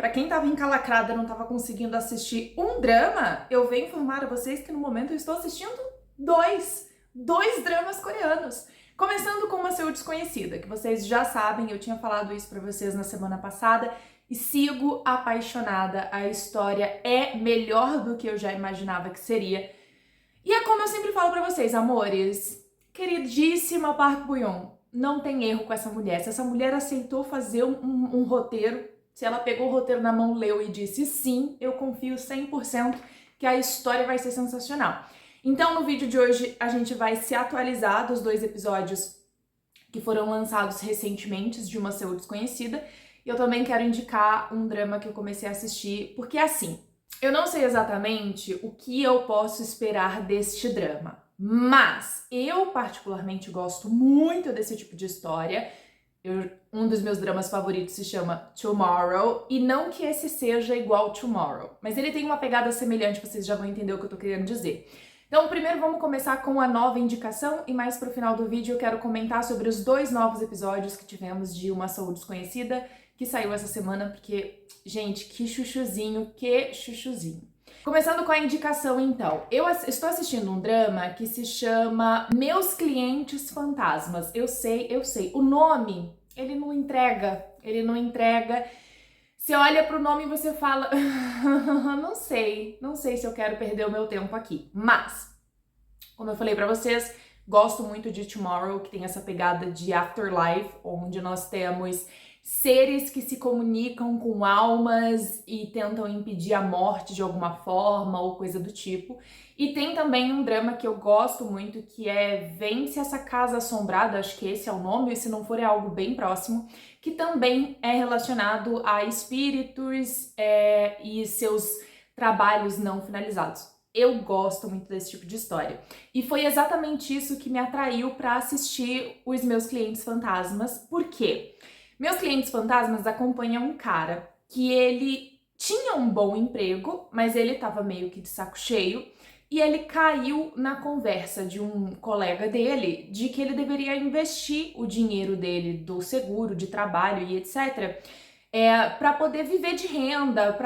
Pra quem tava encalacrada e não tava conseguindo assistir um drama, eu venho informar a vocês que no momento eu estou assistindo dois dramas coreanos. Começando com Uma Seul Desconhecida, que vocês já sabem, eu tinha falado isso pra vocês na semana passada e sigo apaixonada. A história é melhor do que eu já imaginava que seria. E é como eu sempre falo pra vocês, amores, queridíssima Park Bo-young, não tem erro com essa mulher. Se essa mulher aceitou fazer um roteiro, se ela pegou o roteiro na mão, leu e disse sim, eu confio 100% que a história vai ser sensacional. Então, no vídeo de hoje, a gente vai se atualizar dos dois episódios que foram lançados recentemente de Uma Seul Desconhecida. E eu também quero indicar um drama que eu comecei a assistir, porque assim, eu não sei exatamente o que eu posso esperar deste drama, mas eu particularmente gosto muito desse tipo de história. Um dos meus dramas favoritos se chama Tomorrow, e não que esse seja igual Tomorrow, mas ele tem uma pegada semelhante, vocês já vão entender o que eu tô querendo dizer. Então, primeiro vamos começar com a nova indicação, e mais pro final do vídeo eu quero comentar sobre os dois novos episódios que tivemos de Uma Seul Desconhecida, que saiu essa semana, porque, gente, que chuchuzinho, que chuchuzinho. Começando com a indicação, então. Eu estou assistindo um drama que se chama Meus Clientes Fantasmas. Eu sei. O nome, ele não entrega. Você olha pro nome e você fala, não sei se eu quero perder o meu tempo aqui. Mas, como eu falei pra vocês, gosto muito de Tomorrow, que tem essa pegada de Afterlife, onde nós temos seres que se comunicam com almas e tentam impedir a morte de alguma forma ou coisa do tipo. E tem também um drama que eu gosto muito, que é Vence Essa Casa Assombrada, acho que esse é o nome, e se não for é algo bem próximo, que também é relacionado a espíritos e seus trabalhos não finalizados. Eu gosto muito desse tipo de história. E foi exatamente isso que me atraiu para assistir Os Meus Clientes Fantasmas. Por quê? Meus Clientes Fantasmas acompanham um cara que ele tinha um bom emprego, mas ele tava meio que de saco cheio, e ele caiu na conversa de um colega dele de que ele deveria investir o dinheiro dele do seguro, de trabalho e etc, para poder viver de renda,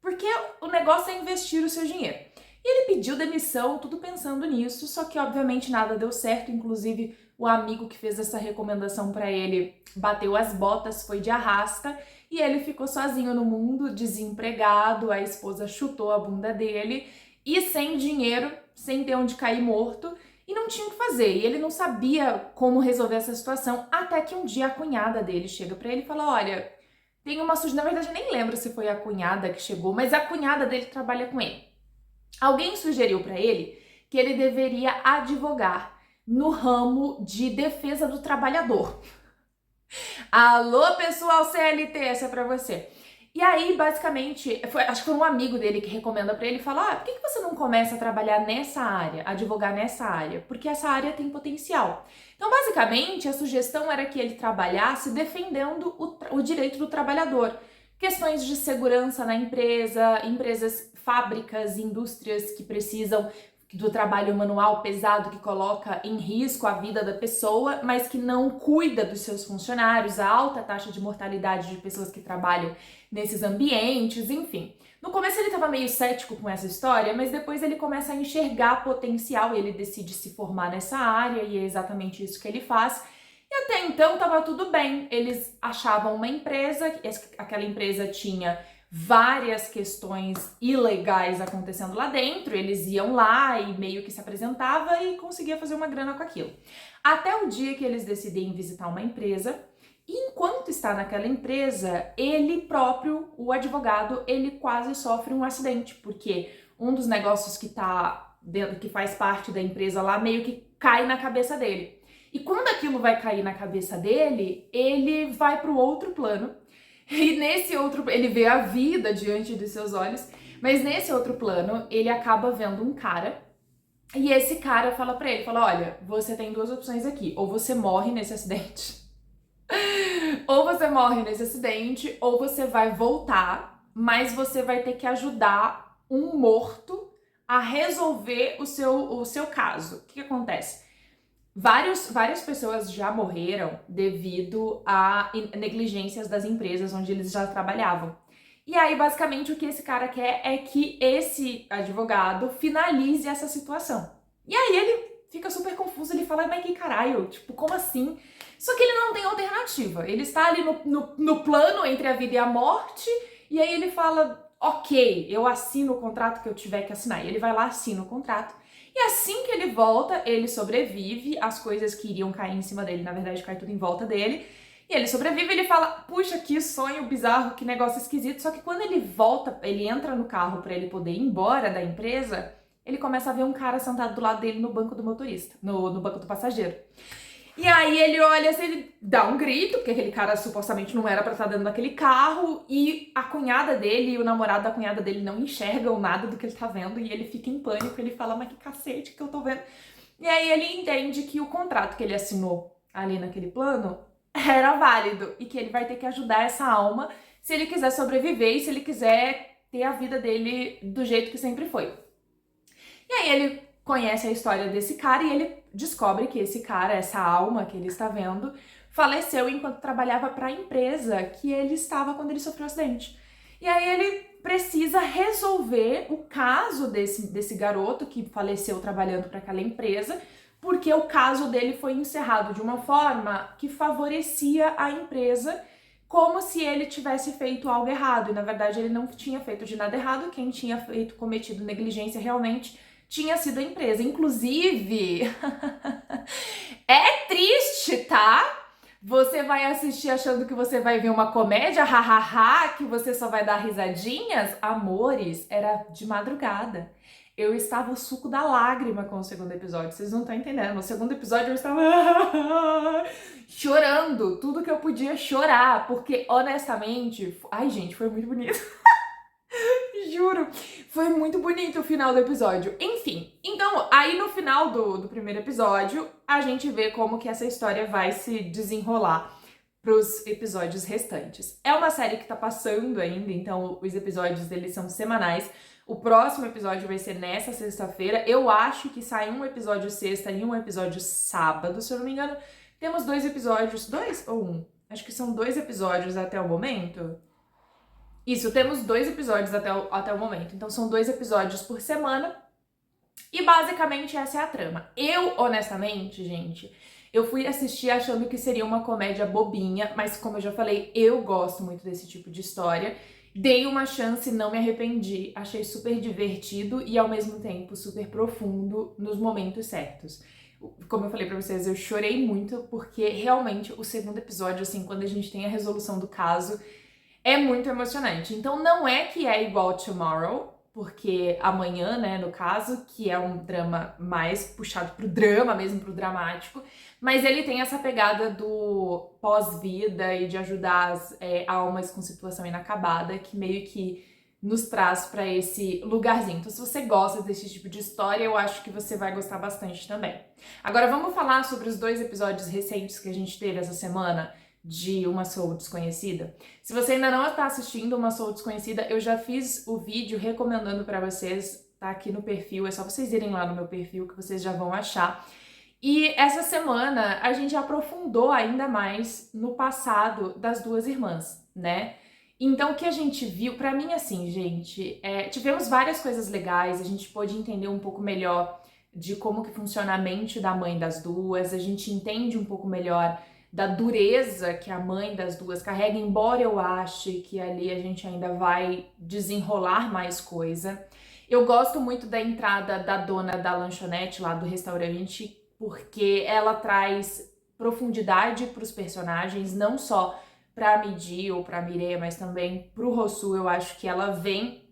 porque o negócio é investir o seu dinheiro. E ele pediu demissão, tudo pensando nisso, só que obviamente nada deu certo, inclusive o amigo que fez essa recomendação para ele bateu as botas, foi de arrasta, e ele ficou sozinho no mundo, desempregado, a esposa chutou a bunda dele, e sem dinheiro, sem ter onde cair morto, e não tinha o que fazer, e ele não sabia como resolver essa situação, até que um dia a cunhada dele chega para ele e fala, olha, tem uma sujeira, na verdade eu nem lembro se foi a cunhada que chegou, mas a cunhada dele trabalha com ele. Alguém sugeriu para ele que ele deveria advogar no ramo de defesa do trabalhador. Alô, pessoal CLT, essa é pra você. E aí, basicamente, acho que foi um amigo dele que recomenda pra ele e fala, por que você não começa a trabalhar nessa área, advogar nessa área? Porque essa área tem potencial. Então, basicamente, a sugestão era que ele trabalhasse defendendo o direito do trabalhador. Questões de segurança na empresa, fábricas, indústrias que precisam do trabalho manual pesado que coloca em risco a vida da pessoa, mas que não cuida dos seus funcionários, a alta taxa de mortalidade de pessoas que trabalham nesses ambientes, enfim. No começo ele estava meio cético com essa história, mas depois ele começa a enxergar potencial, ele decide se formar nessa área e é exatamente isso que ele faz. E até então estava tudo bem, eles achavam uma empresa, aquela empresa tinha várias questões ilegais acontecendo lá dentro, eles iam lá e meio que se apresentava e conseguia fazer uma grana com aquilo. Até o dia que eles decidem visitar uma empresa, e enquanto está naquela empresa, ele próprio, o advogado, ele quase sofre um acidente, porque um dos negócios que faz parte da empresa lá meio que cai na cabeça dele. E quando aquilo vai cair na cabeça dele, ele vai para o outro plano. E nesse outro, ele vê a vida diante de seus olhos, mas nesse outro plano, ele acaba vendo um cara, e esse cara fala pra ele, olha, você tem duas opções aqui, ou você morre nesse acidente, ou você vai voltar, mas você vai ter que ajudar um morto a resolver o seu caso. O que acontece? Várias pessoas já morreram devido a negligências das empresas onde eles já trabalhavam. E aí, basicamente, o que esse cara quer é que esse advogado finalize essa situação. E aí ele fica super confuso, ele fala, mas que caralho, tipo, como assim? Só que ele não tem alternativa, ele está ali no plano entre a vida e a morte, e aí ele fala, ok, eu assino o contrato que eu tiver que assinar. E ele vai lá, assina o contrato. E assim que ele volta, ele sobrevive, as coisas que iriam cair em cima dele, na verdade, cai tudo em volta dele. E ele sobrevive, ele fala, puxa, que sonho bizarro, que negócio esquisito. Só que quando ele volta, ele entra no carro para ele poder ir embora da empresa, ele começa a ver um cara sentado do lado dele no banco do motorista, no banco do passageiro. E aí ele olha assim, ele dá um grito, porque aquele cara supostamente não era pra estar dentro daquele carro, e a cunhada dele e o namorado da cunhada dele não enxergam nada do que ele tá vendo, e ele fica em pânico, ele fala, mas que cacete que eu tô vendo. E aí ele entende que o contrato que ele assinou ali naquele plano era válido, e que ele vai ter que ajudar essa alma se ele quiser sobreviver e se ele quiser ter a vida dele do jeito que sempre foi. E aí ele conhece a história desse cara e ele descobre que esse cara, essa alma que ele está vendo, faleceu enquanto trabalhava para a empresa que ele estava quando ele sofreu o acidente. E aí ele precisa resolver o caso desse garoto que faleceu trabalhando para aquela empresa, porque o caso dele foi encerrado de uma forma que favorecia a empresa, como se ele tivesse feito algo errado. E na verdade ele não tinha feito de nada errado, quem tinha cometido negligência realmente tinha sido a empresa. Inclusive, é triste, tá? Você vai assistir achando que você vai ver uma comédia, hahaha, que você só vai dar risadinhas? Amores, era de madrugada. Eu estava o suco da lágrima com o segundo episódio, vocês não estão entendendo. No segundo episódio eu estava chorando, tudo que eu podia chorar, porque honestamente, ai gente, foi muito bonito. Juro, foi muito bonito o final do episódio. Enfim, então, aí no final do primeiro episódio, a gente vê como que essa história vai se desenrolar pros episódios restantes. É uma série que tá passando ainda, então os episódios deles são semanais. O próximo episódio vai ser nessa sexta-feira. Eu acho que sai um episódio sexta e um episódio sábado, se eu não me engano. Temos 2 episódios, 2 ou 1? Acho que são 2 episódios até o momento. Isso, temos 2 episódios até o momento. Então são 2 episódios por semana. E basicamente essa é a trama. Eu, honestamente, gente, eu fui assistir achando que seria uma comédia bobinha, mas como eu já falei, eu gosto muito desse tipo de história. Dei uma chance, não me arrependi. Achei super divertido e ao mesmo tempo super profundo nos momentos certos. Como eu falei pra vocês, eu chorei muito porque realmente o segundo episódio, assim, quando a gente tem a resolução do caso, é muito emocionante. Então não é que é igual Tomorrow, porque amanhã, né, no caso, que é um drama mais puxado pro drama mesmo, pro dramático, mas ele tem essa pegada do pós-vida e de ajudar as almas com situação inacabada, que meio que nos traz pra esse lugarzinho. Então se você gosta desse tipo de história, eu acho que você vai gostar bastante também. Agora vamos falar sobre os 2 episódios recentes que a gente teve essa semana de Uma Soul Desconhecida. Se você ainda não está assistindo Uma Soul Desconhecida, eu já fiz o vídeo recomendando para vocês, tá aqui no perfil, é só vocês irem lá no meu perfil que vocês já vão achar. E essa semana a gente aprofundou ainda mais no passado das 2 irmãs, né? Então o que a gente viu, pra mim assim, gente, tivemos várias coisas legais, a gente pôde entender um pouco melhor de como que funciona a mente da mãe das duas, a gente entende um pouco melhor da dureza que a mãe das duas carrega, embora eu ache que ali a gente ainda vai desenrolar mais coisa. Eu gosto muito da entrada da dona da lanchonete lá do restaurante, porque ela traz profundidade para os personagens, não só para a Midi ou para a Mireia, mas também para o Rosu. Eu acho que ela vem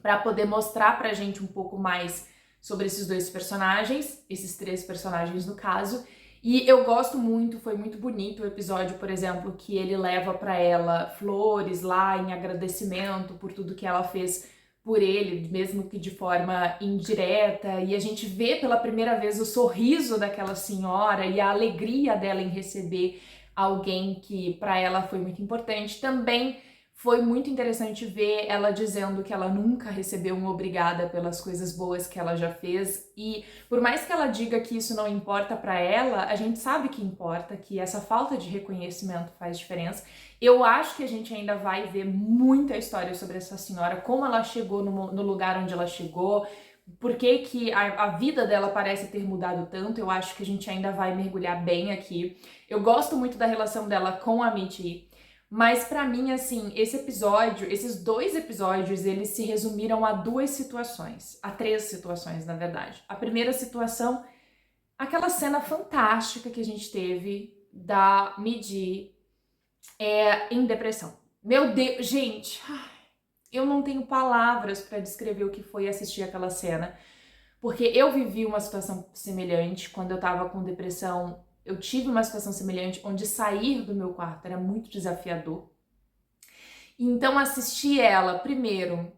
para poder mostrar pra gente um pouco mais sobre esses 2 personagens, esses 3 personagens no caso. E eu gosto muito, foi muito bonito o episódio, por exemplo, que ele leva pra ela flores lá em agradecimento por tudo que ela fez por ele, mesmo que de forma indireta, e a gente vê pela primeira vez o sorriso daquela senhora e a alegria dela em receber alguém que pra ela foi muito importante. Também Foi muito interessante ver ela dizendo que ela nunca recebeu um obrigada pelas coisas boas que ela já fez, e por mais que ela diga que isso não importa pra ela, a gente sabe que importa, que essa falta de reconhecimento faz diferença. Eu acho que a gente ainda vai ver muita história sobre essa senhora, como ela chegou no lugar onde ela chegou, por que que a vida dela parece ter mudado tanto. Eu acho que a gente ainda vai mergulhar bem aqui. Eu gosto muito da relação dela com a Mitty, mas pra mim, assim, esses 2 episódios, eles se resumiram a 2 situações, a 3 situações, na verdade. A primeira situação, aquela cena fantástica que a gente teve da Midi em depressão. Meu Deus, gente, eu não tenho palavras pra descrever o que foi assistir aquela cena, porque eu vivi uma situação semelhante quando eu tava com depressão. Eu tive uma situação semelhante onde sair do meu quarto era muito desafiador. Então assistir ela, primeiro,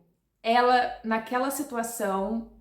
ela naquela situação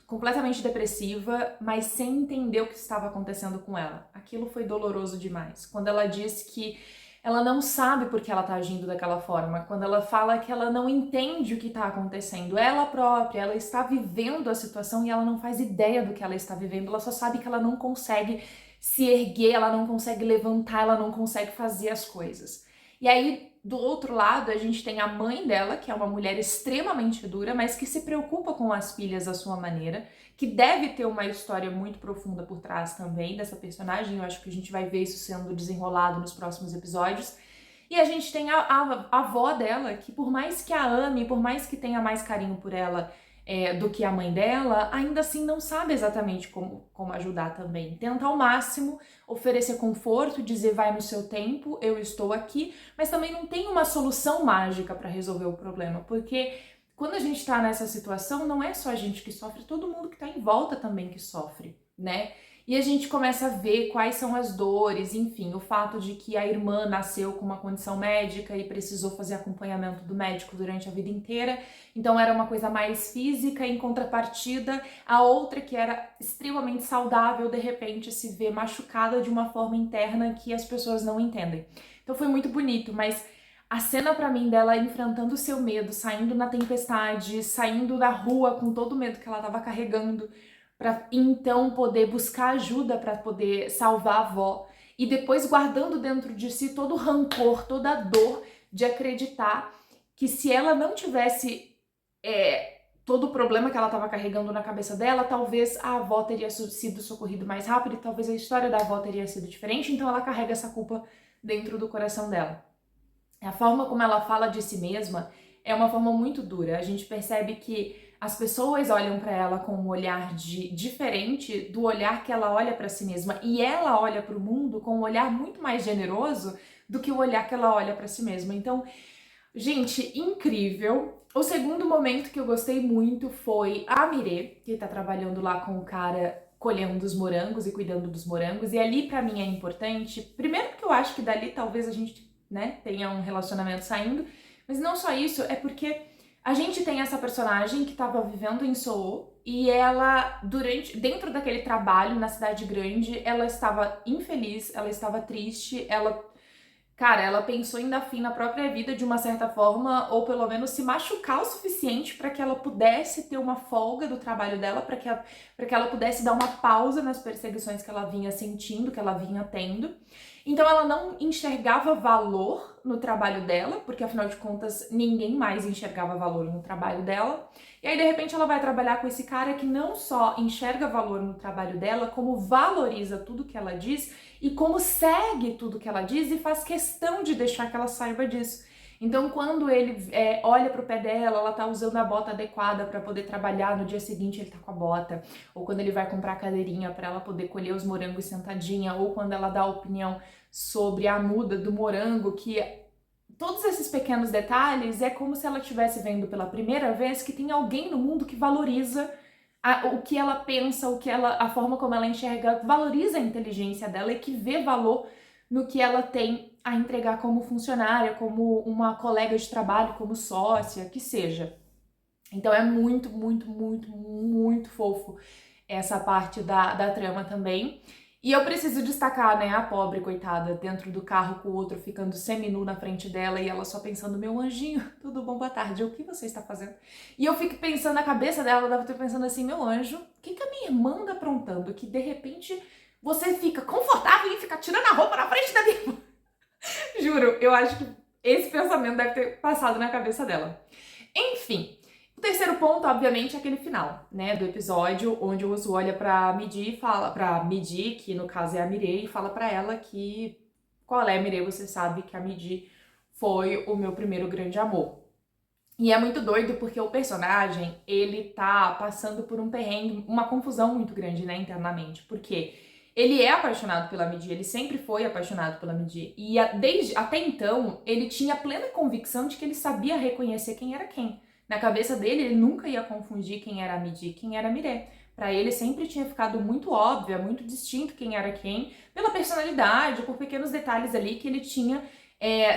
completamente depressiva, mas sem entender o que estava acontecendo com ela. Aquilo foi doloroso demais. Quando ela diz que ela não sabe por que ela tá agindo daquela forma, quando ela fala que ela não entende o que tá acontecendo, ela própria, ela está vivendo a situação e ela não faz ideia do que ela está vivendo, ela só sabe que ela não consegue se erguer, ela não consegue levantar, ela não consegue fazer as coisas. E aí, do outro lado, a gente tem a mãe dela, que é uma mulher extremamente dura, mas que se preocupa com as filhas à sua maneira, que deve ter uma história muito profunda por trás também dessa personagem. Eu acho que a gente vai ver isso sendo desenrolado nos próximos episódios. E a gente tem a avó dela, que por mais que a ame, por mais que tenha mais carinho por ela do que a mãe dela, ainda assim não sabe exatamente como ajudar também. Tenta ao máximo oferecer conforto, dizer vai no seu tempo, eu estou aqui, mas também não tem uma solução mágica para resolver o problema, porque quando a gente tá nessa situação, não é só a gente que sofre, todo mundo que tá em volta também que sofre, né? E a gente começa a ver quais são as dores, enfim, o fato de que a irmã nasceu com uma condição médica e precisou fazer acompanhamento do médico durante a vida inteira, então era uma coisa mais física, em contrapartida, a outra que era extremamente saudável, de repente se vê machucada de uma forma interna que as pessoas não entendem. Então foi muito bonito, mas a cena pra mim dela enfrentando o seu medo, saindo na tempestade, saindo da rua com todo o medo que ela tava carregando, pra então poder buscar ajuda pra poder salvar a avó, e depois guardando dentro de si todo o rancor, toda a dor de acreditar que se ela não tivesse todo o problema que ela estava carregando na cabeça dela, talvez a avó teria sido socorrida mais rápido e talvez a história da avó teria sido diferente, então ela carrega essa culpa dentro do coração dela. A forma como ela fala de si mesma é uma forma muito dura. A gente percebe que as pessoas olham para ela com um olhar diferente do olhar que ela olha para si mesma, e ela olha para o mundo com um olhar muito mais generoso do que o olhar que ela olha para si mesma. Então, gente, incrível. O segundo momento que eu gostei muito foi a Mirê, que tá trabalhando lá com o cara colhendo os morangos e cuidando dos morangos, e ali pra mim é importante, primeiro porque eu acho que dali talvez a gente, né, tenha um relacionamento saindo, mas não só isso, é porque a gente tem essa personagem que tava vivendo em Seul e ela, dentro daquele trabalho na cidade grande, ela estava infeliz, ela estava triste, ela pensou em dar fim na própria vida de uma certa forma, ou pelo menos se machucar o suficiente para que ela pudesse ter uma folga do trabalho dela, para que ela pudesse dar uma pausa nas perseguições que ela vinha sentindo, que ela vinha tendo. Então ela não enxergava valor no trabalho dela, porque afinal de contas ninguém mais enxergava valor no trabalho dela. E aí de repente ela vai trabalhar com esse cara que não só enxerga valor no trabalho dela, como valoriza tudo que ela diz e como segue tudo que ela diz e faz questão de deixar que ela saiba disso. Então quando ele olha pro pé dela, ela tá usando a bota adequada para poder trabalhar, no dia seguinte ele tá com a bota, ou quando ele vai comprar a cadeirinha para ela poder colher os morangos sentadinha, ou quando ela dá a opinião sobre a muda do morango, que todos esses pequenos detalhes é como se ela estivesse vendo pela primeira vez que tem alguém no mundo que valoriza o que ela pensa, a forma como ela enxerga, valoriza a inteligência dela e que vê valor no que ela tem a entregar como funcionária, como uma colega de trabalho, como sócia, que seja. Então é muito, muito, muito, muito fofo essa parte da trama também. E eu preciso destacar, né, a pobre, coitada, dentro do carro com o outro, ficando semi-nu na frente dela e ela só pensando, meu anjinho, tudo bom, boa tarde, o que você está fazendo? E eu fico pensando na cabeça dela, ela deve ter pensando assim, meu anjo, o que a minha irmã anda aprontando? Que de repente você fica confortável em ficar tirando a roupa na frente da minha irmã. Juro, eu acho que esse pensamento deve ter passado na cabeça dela. Enfim, o terceiro ponto, obviamente, é aquele final, né, do episódio, onde o Uso olha pra Midi e fala, pra Midi, que no caso é a Mirei, e fala pra ela que, qual é, Mirei, você sabe que a Midi foi o meu primeiro grande amor. E é muito doido porque o personagem, ele tá passando por um perrengue, uma confusão muito grande, né, internamente, porque ele é apaixonado pela Midi, ele sempre foi apaixonado pela Midi, e desde até então, ele tinha plena convicção de que ele sabia reconhecer quem era quem. Na cabeça dele, ele nunca ia confundir quem era a Midi e quem era a Miré. Pra ele sempre tinha ficado muito óbvio, muito distinto quem era quem, pela personalidade, por pequenos detalhes ali que ele tinha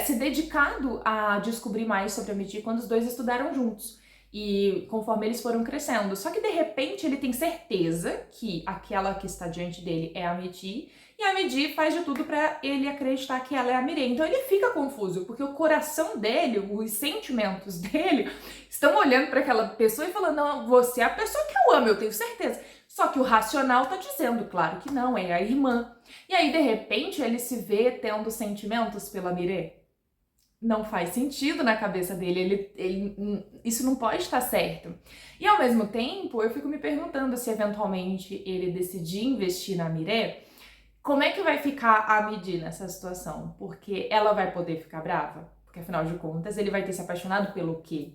se dedicado a descobrir mais sobre a Midi quando os dois estudaram juntos. E conforme eles foram crescendo. Só que de repente ele tem certeza que aquela que está diante dele é a Midi, e a Midi faz de tudo para ele acreditar que ela é a Mirei. Então ele fica confuso, porque o coração dele, os sentimentos dele, estão olhando para aquela pessoa e falando, não, você é a pessoa que eu amo, eu tenho certeza. Só que o racional tá dizendo, claro que não, é a irmã. E aí, de repente, ele se vê tendo sentimentos pela Mirei. Não faz sentido na cabeça dele, isso não pode estar certo. E ao mesmo tempo, eu fico me perguntando se eventualmente ele decidir investir na Mirei, como é que vai ficar a Midi nessa situação? Porque ela vai poder ficar brava? Porque afinal de contas, ele vai ter se apaixonado pelo quê?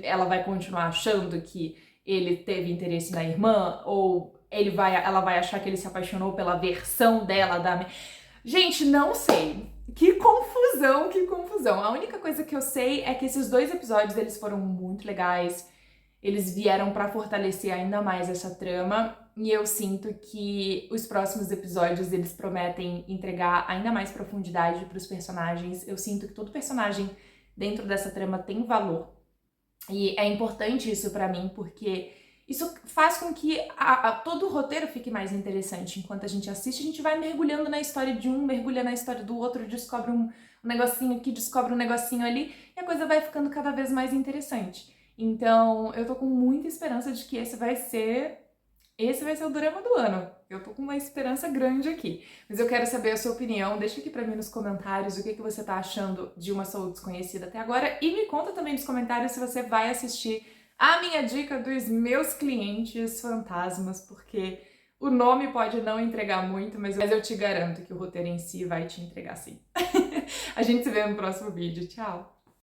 Ela vai continuar achando que ele teve interesse na irmã? Ou ela vai achar que ele se apaixonou pela versão dela da... Gente, não sei. Que confusão, que confusão. A única coisa que eu sei é que esses dois episódios, eles foram muito legais. Eles vieram pra fortalecer ainda mais essa trama. E eu sinto que os próximos episódios, eles prometem entregar ainda mais profundidade pros personagens. Eu sinto que todo personagem dentro dessa trama tem valor. E é importante isso pra mim, porque isso faz com que todo o roteiro fique mais interessante. Enquanto a gente assiste, a gente vai mergulhando na história de um, mergulha na história do outro, descobre um negocinho aqui, descobre um negocinho ali, e a coisa vai ficando cada vez mais interessante. Então, eu tô com muita esperança de que esse vai ser o drama do ano. Eu tô com uma esperança grande aqui. Mas eu quero saber a sua opinião. Deixa aqui pra mim nos comentários o que você tá achando de Uma Soul Desconhecida até agora. E me conta também nos comentários se você vai assistir a minha dica dos meus clientes fantasmas, porque o nome pode não entregar muito, mas eu te garanto que o roteiro em si vai te entregar sim. A gente se vê no próximo vídeo. Tchau!